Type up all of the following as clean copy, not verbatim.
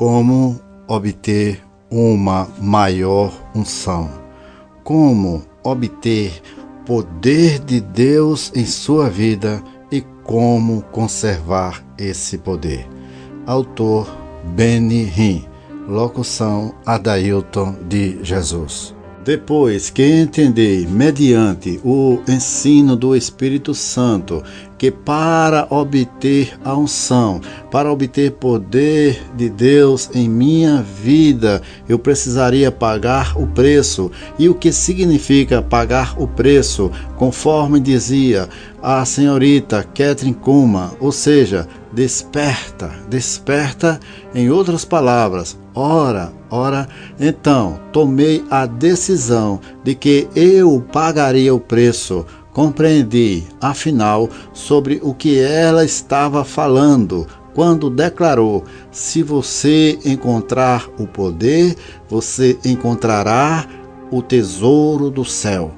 Como obter uma maior unção? Como obter poder de Deus em sua vida e como conservar esse poder? Autor Benny Hinn, locução Adailton de Jesus. Depois que entender, mediante o ensino do Espírito Santo, que para obter a unção, para obter poder de Deus em minha vida, eu precisaria pagar o preço. E o que significa pagar o preço? Conforme dizia a senhorita Kathryn Kuhlman, ou seja, desperta, em outras palavras, ora, então tomei a decisão de que eu pagaria o preço. Compreendi, afinal, sobre o que ela estava falando, quando declarou: se você encontrar o poder, você encontrará o tesouro do céu.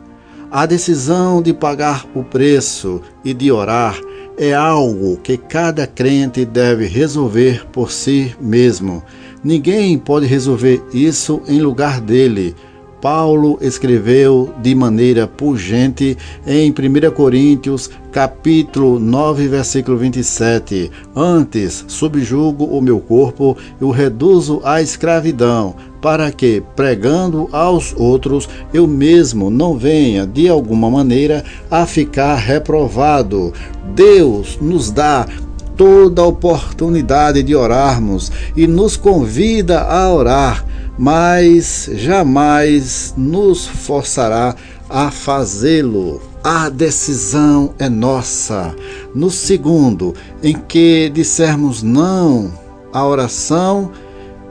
A decisão de pagar o preço e de orar é algo que cada crente deve resolver por si mesmo. Ninguém pode resolver isso em lugar dele. Paulo escreveu de maneira pungente em 1 Coríntios, capítulo 9, versículo 27. Antes, subjugo o meu corpo e o reduzo à escravidão, para que, pregando aos outros, eu mesmo não venha, de alguma maneira, a ficar reprovado. Deus nos dá toda a oportunidade de orarmos e nos convida a orar, mas jamais nos forçará a fazê-lo. A decisão é nossa. No segundo em que dissermos não à oração,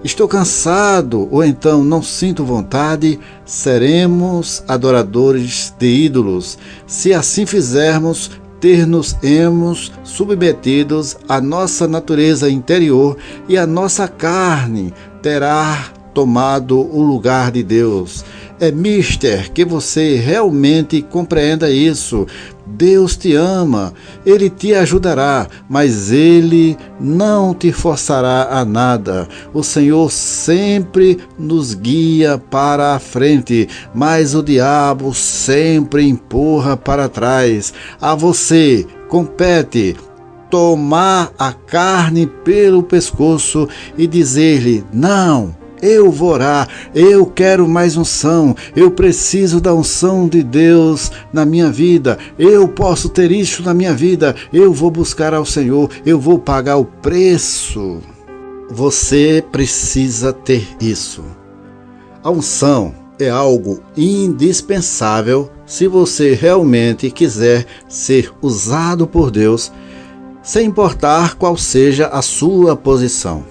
estou cansado, ou então não sinto vontade, seremos adoradores de ídolos. Se assim fizermos, ter-nos-emos submetidos à nossa natureza interior e a nossa carne terá tomado o lugar de Deus. É mister que você realmente compreenda isso. Deus te ama, Ele te ajudará, mas Ele não te forçará a nada. O Senhor sempre nos guia para a frente, mas o diabo sempre empurra para trás. A você compete tomar a carne pelo pescoço e dizer-lhe: não, eu vou orar, eu quero mais unção, eu preciso da unção de Deus na minha vida, eu posso ter isso na minha vida, eu vou buscar ao Senhor, eu vou pagar o preço. Você precisa ter isso. A unção é algo indispensável se você realmente quiser ser usado por Deus, sem importar qual seja a sua posição.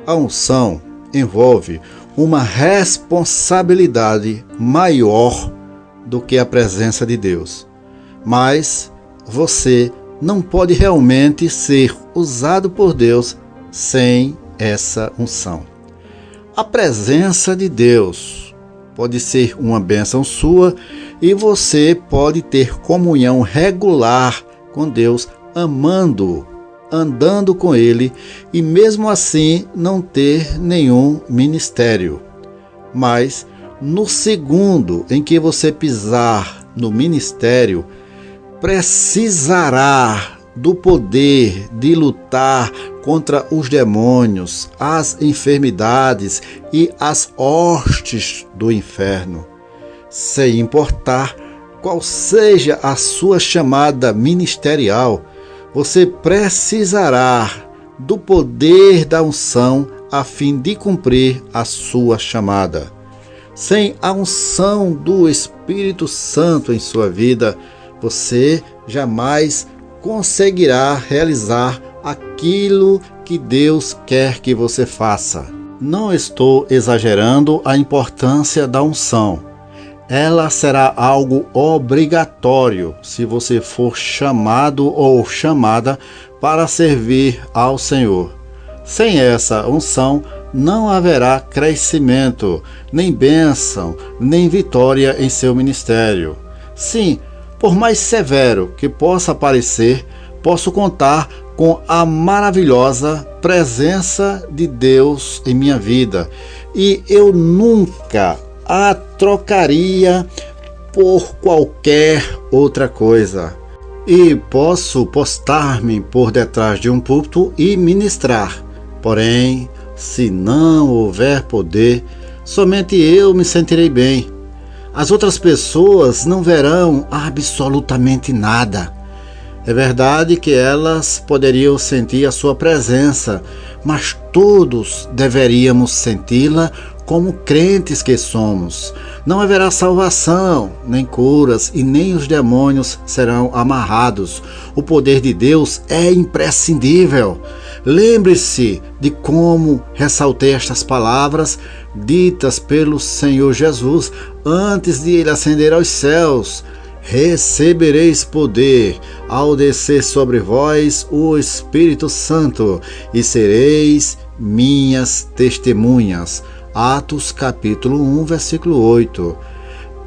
A unção envolve uma responsabilidade maior do que a presença de Deus. Mas você não pode realmente ser usado por Deus sem essa unção. A presença de Deus pode ser uma bênção sua e você pode ter comunhão regular com Deus, amando-o, andando com Ele, e mesmo assim não ter nenhum ministério. Mas no segundo em que você pisar no ministério, precisará do poder de lutar contra os demônios, as enfermidades e as hostes do inferno. Sem importar qual seja a sua chamada ministerial, você precisará do poder da unção a fim de cumprir a sua chamada. Sem a unção do Espírito Santo em sua vida, você jamais conseguirá realizar aquilo que Deus quer que você faça. Não estou exagerando a importância da unção. Ela será algo obrigatório se você for chamado ou chamada para servir ao Senhor. Sem essa unção, não haverá crescimento, nem bênção, nem vitória em seu ministério. Sim, por mais severo que possa parecer, posso contar com a maravilhosa presença de Deus em minha vida, e eu nunca a trocaria por qualquer outra coisa. E posso postar-me por detrás de um púlpito e ministrar, porém, se não houver poder, somente eu me sentirei bem. As outras pessoas não verão absolutamente nada. É verdade que elas poderiam sentir a sua presença, mas todos deveríamos senti-la como crentes que somos. Não haverá salvação, nem curas, e nem os demônios serão amarrados. O poder de Deus é imprescindível. Lembre-se de como ressaltei estas palavras ditas pelo Senhor Jesus antes de ele ascender aos céus. Recebereis poder ao descer sobre vós o Espírito Santo, e sereis minhas testemunhas. Atos capítulo 1, versículo 8.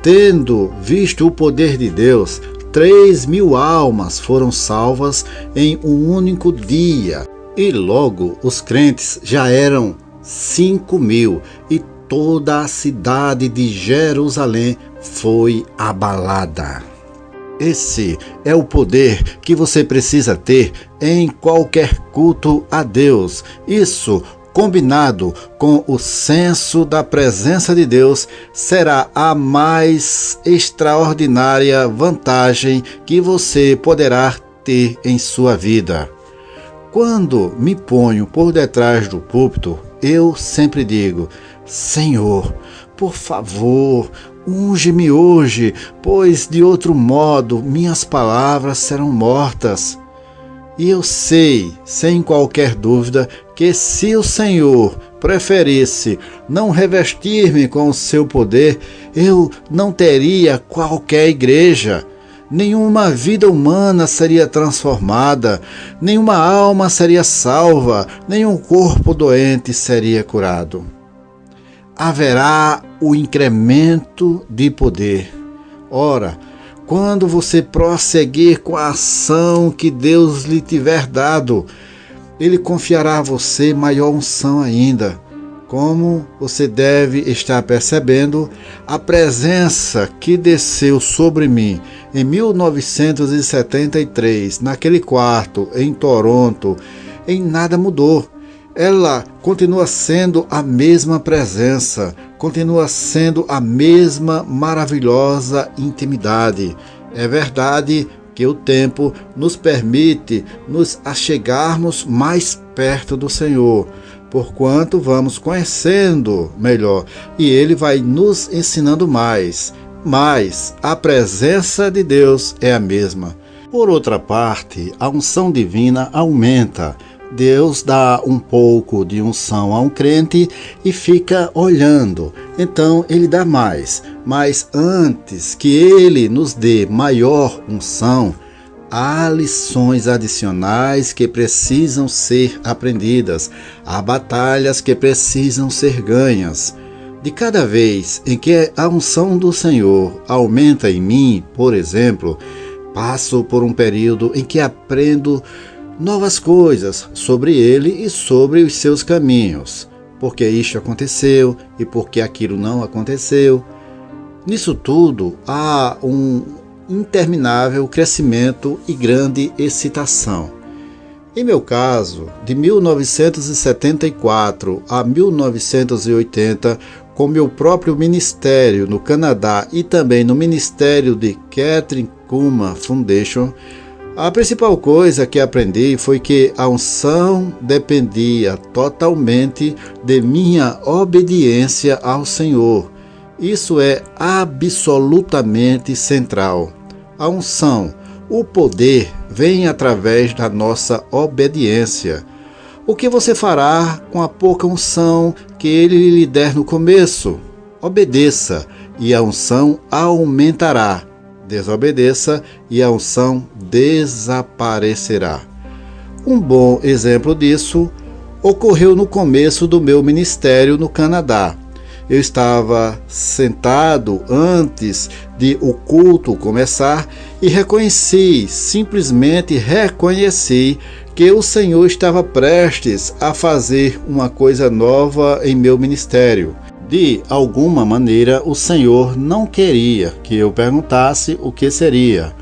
Tendo visto o poder de Deus, 3.000 almas foram salvas em um único dia. E logo os crentes já eram 5.000, e toda a cidade de Jerusalém foi abalada. Esse é o poder que você precisa ter em qualquer culto a Deus. Isso, combinado com o senso da presença de Deus, será a mais extraordinária vantagem que você poderá ter em sua vida. Quando me ponho por detrás do púlpito, eu sempre digo: Senhor, por favor, unge-me hoje, pois de outro modo minhas palavras serão mortas. E eu sei, sem qualquer dúvida, que se o Senhor preferisse não revestir-me com o seu poder, eu não teria qualquer igreja. Nenhuma vida humana seria transformada, nenhuma alma seria salva, nenhum corpo doente seria curado. Haverá o incremento de poder. Ora, quando você prosseguir com a ação que Deus lhe tiver dado, Ele confiará a você maior unção ainda. Como você deve estar percebendo, a presença que desceu sobre mim em 1973, naquele quarto em Toronto, em nada mudou. Ela continua sendo a mesma presença, continua sendo a mesma maravilhosa intimidade. É verdade que o tempo nos permite nos achegarmos mais perto do Senhor, porquanto vamos conhecendo melhor e Ele vai nos ensinando mais. Mas a presença de Deus é a mesma. Por outra parte, a unção divina aumenta. Deus dá um pouco de unção a um crente e fica olhando. Então Ele dá mais. Mas antes que Ele nos dê maior unção, há lições adicionais que precisam ser aprendidas. Há batalhas que precisam ser ganhas. De cada vez em que a unção do Senhor aumenta em mim, por exemplo, passo por um período em que aprendo novas coisas sobre Ele e sobre os seus caminhos. Porque isto aconteceu e porque aquilo não aconteceu. Nisso tudo há um interminável crescimento e grande excitação. Em meu caso, de 1974 a 1980, com meu próprio ministério no Canadá e também no ministério de Kathryn Kuhlman Foundation, a principal coisa que aprendi foi que a unção dependia totalmente de minha obediência ao Senhor. Isso é absolutamente central. A unção, o poder, vem através da nossa obediência. O que você fará com a pouca unção que Ele lhe der no começo? Obedeça, e a unção aumentará. Desobedeça, e a unção desaparecerá. Um bom exemplo disso ocorreu no começo do meu ministério no Canadá. Eu estava sentado antes de o culto começar e simplesmente reconheci porque o Senhor estava prestes a fazer uma coisa nova em meu ministério. De alguma maneira, o Senhor não queria que eu perguntasse o que seria.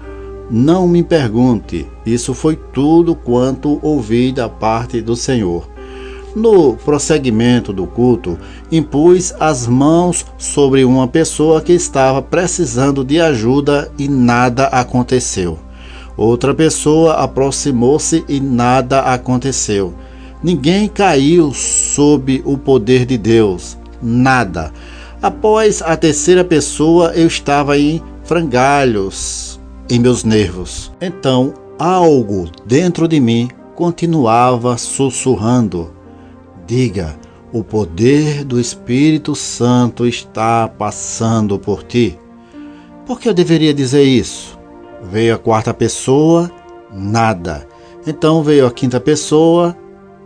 Não me pergunte, isso foi tudo quanto ouvi da parte do Senhor. No prosseguimento do culto, impus as mãos sobre uma pessoa que estava precisando de ajuda e nada aconteceu. Outra pessoa aproximou-se e nada aconteceu. Ninguém caiu sob o poder de Deus. Nada. Após a terceira pessoa, eu estava em frangalhos em meus nervos. Então, algo dentro de mim continuava sussurrando: diga, o poder do Espírito Santo está passando por ti. Por que eu deveria dizer isso? Veio a quarta pessoa, nada. Então veio a quinta pessoa,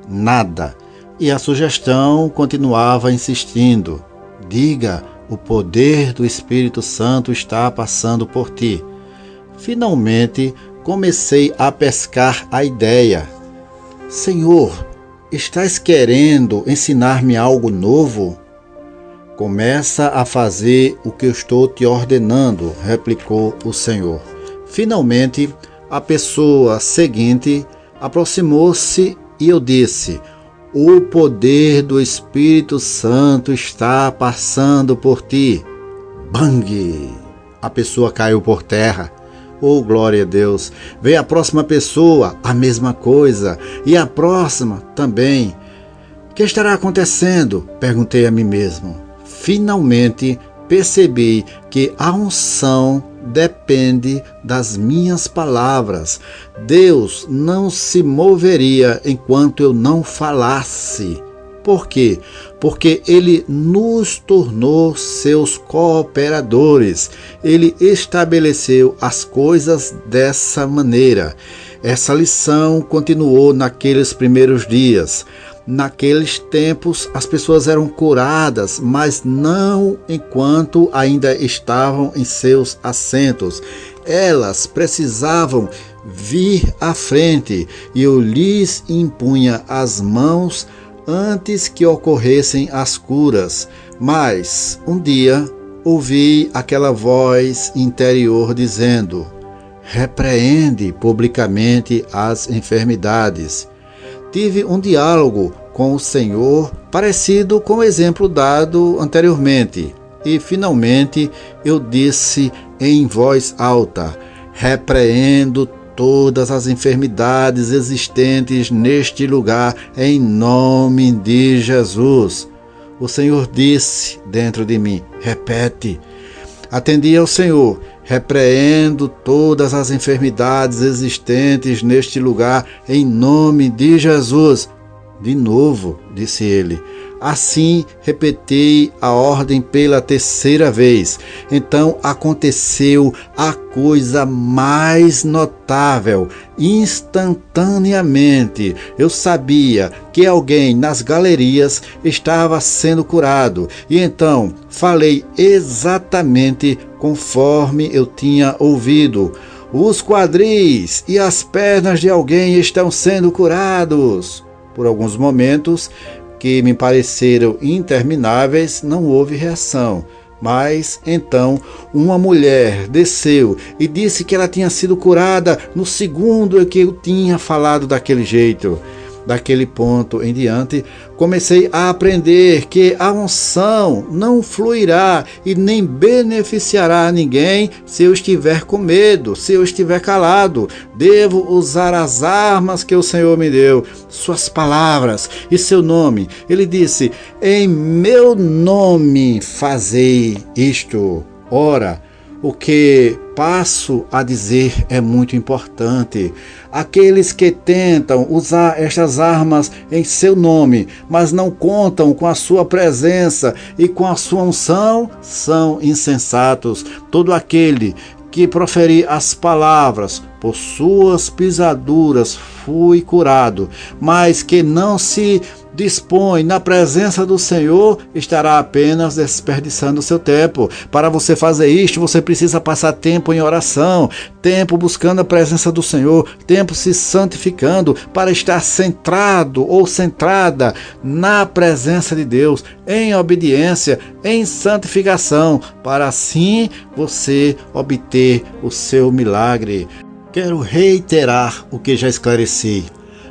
nada. E a sugestão continuava insistindo: diga, o poder do Espírito Santo está passando por ti. Finalmente comecei a pescar a ideia: Senhor, estás querendo ensinar-me algo novo? Começa a fazer o que eu estou te ordenando, replicou o Senhor. Finalmente, a pessoa seguinte aproximou-se e eu disse: o poder do Espírito Santo está passando por ti. Bang! A pessoa caiu por terra. Oh, glória a Deus! Veio a próxima pessoa, a mesma coisa. E a próxima também. O que estará acontecendo? Perguntei a mim mesmo. Finalmente percebi que a unção depende das minhas palavras. Deus não se moveria enquanto eu não falasse. Por quê? Porque Ele nos tornou seus cooperadores. Ele estabeleceu as coisas dessa maneira. Essa lição continuou naqueles primeiros dias. Naqueles tempos, as pessoas eram curadas, mas não enquanto ainda estavam em seus assentos. Elas precisavam vir à frente e eu lhes impunha as mãos antes que ocorressem as curas. Mas um dia ouvi aquela voz interior dizendo: repreende publicamente as enfermidades. Tive um diálogo com o Senhor parecido com o exemplo dado anteriormente. E finalmente eu disse em voz alta: repreendo todas as enfermidades existentes neste lugar em nome de Jesus. O Senhor disse dentro de mim: repete. Atendi ao Senhor: repreendo todas as enfermidades existentes neste lugar em nome de Jesus. De novo, disse ele. Assim, repeti a ordem pela terceira vez. Então aconteceu a coisa mais notável. Instantaneamente, eu sabia que alguém nas galerias estava sendo curado. E então, falei exatamente conforme eu tinha ouvido. Os quadris e as pernas de alguém estão sendo curados. Por alguns momentos, que me pareceram intermináveis, não houve reação. Mas então uma mulher desceu e disse que ela tinha sido curada no segundo em que eu tinha falado daquele jeito. Daquele ponto em diante, comecei a aprender que a unção não fluirá e nem beneficiará ninguém se eu estiver com medo, se eu estiver calado. Devo usar as armas que o Senhor me deu, suas palavras e seu nome. Ele disse: em meu nome fazei isto. Ora, o que passo a dizer é muito importante. Aqueles que tentam usar estas armas em seu nome, mas não contam com a sua presença e com a sua unção, são insensatos. Todo aquele que proferir as palavras, por suas pisaduras fui curado, mas que não se dispõe na presença do Senhor, estará apenas desperdiçando seu tempo. Para você fazer isto, você precisa passar tempo em oração, tempo buscando a presença do Senhor, tempo se santificando para estar centrado ou centrada na presença de Deus, em obediência, em santificação, para assim você obter o seu milagre. Quero reiterar o que já esclareci.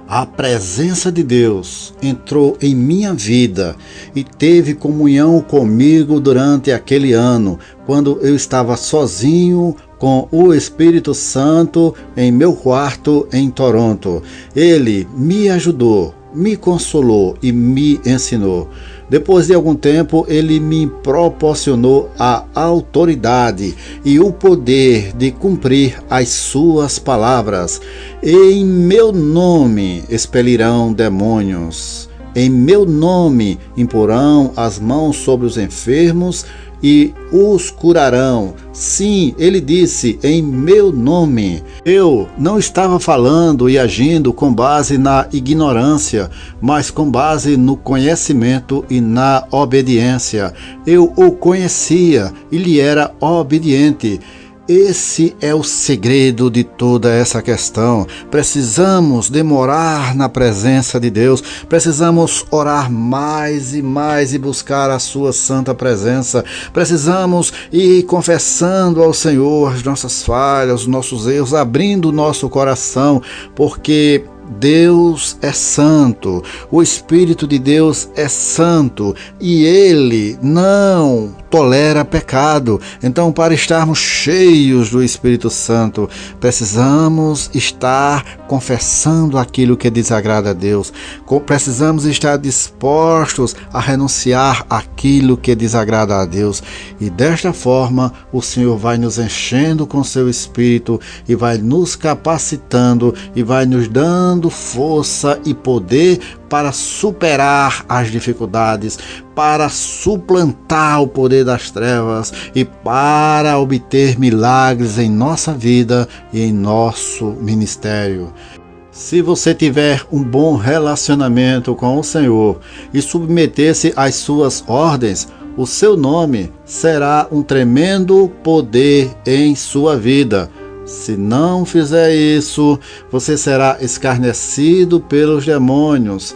A presença de Deus entrou em minha vida e teve comunhão comigo durante aquele ano, quando eu estava sozinho com o Espírito Santo em meu quarto em Toronto. Ele me ajudou, me consolou e me ensinou. Depois de algum tempo, ele me proporcionou a autoridade e o poder de cumprir as suas palavras. Em meu nome expelirão demônios. Em meu nome imporão as mãos sobre os enfermos e os curarão. Sim, ele disse, em meu nome. Eu não estava falando e agindo com base na ignorância, mas com base no conhecimento e na obediência. Eu o conhecia e lhe era obediente. Esse é o segredo de toda essa questão. Precisamos demorar na presença de Deus, precisamos orar mais e mais e buscar a sua santa presença. Precisamos ir confessando ao Senhor as nossas falhas, os nossos erros, abrindo o nosso coração, porque Deus é santo, o Espírito de Deus é santo e Ele não tolera pecado. Então, para estarmos cheios do Espírito Santo, precisamos estar confessando aquilo que desagrada a Deus. Precisamos estar dispostos a renunciar aquilo que desagrada a Deus. E desta forma, o Senhor vai nos enchendo com seu Espírito e vai nos capacitando e vai nos dando força e poder para superar as dificuldades, para suplantar o poder das trevas e para obter milagres em nossa vida e em nosso ministério. Se você tiver um bom relacionamento com o Senhor e submeter-se às suas ordens, o seu nome será um tremendo poder em sua vida. Se não fizer isso, você será escarnecido pelos demônios.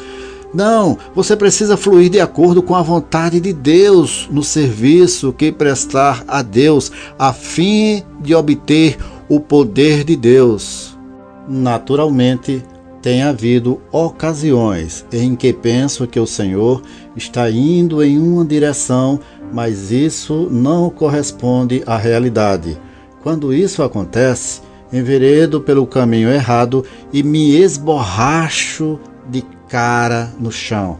Não, você precisa fluir de acordo com a vontade de Deus no serviço que prestar a Deus, a fim de obter o poder de Deus. Naturalmente, tem havido ocasiões em que penso que o Senhor está indo em uma direção, mas isso não corresponde à realidade. Quando isso acontece, enveredo pelo caminho errado e me esborracho de cara no chão.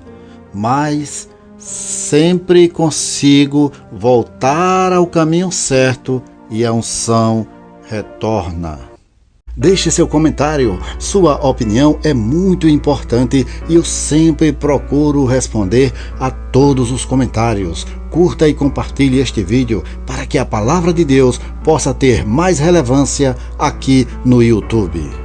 Mas sempre consigo voltar ao caminho certo e a unção retorna. Deixe seu comentário, sua opinião é muito importante e eu sempre procuro responder a todos os comentários. Curta e compartilhe este vídeo para que a palavra de Deus possa ter mais relevância aqui no YouTube.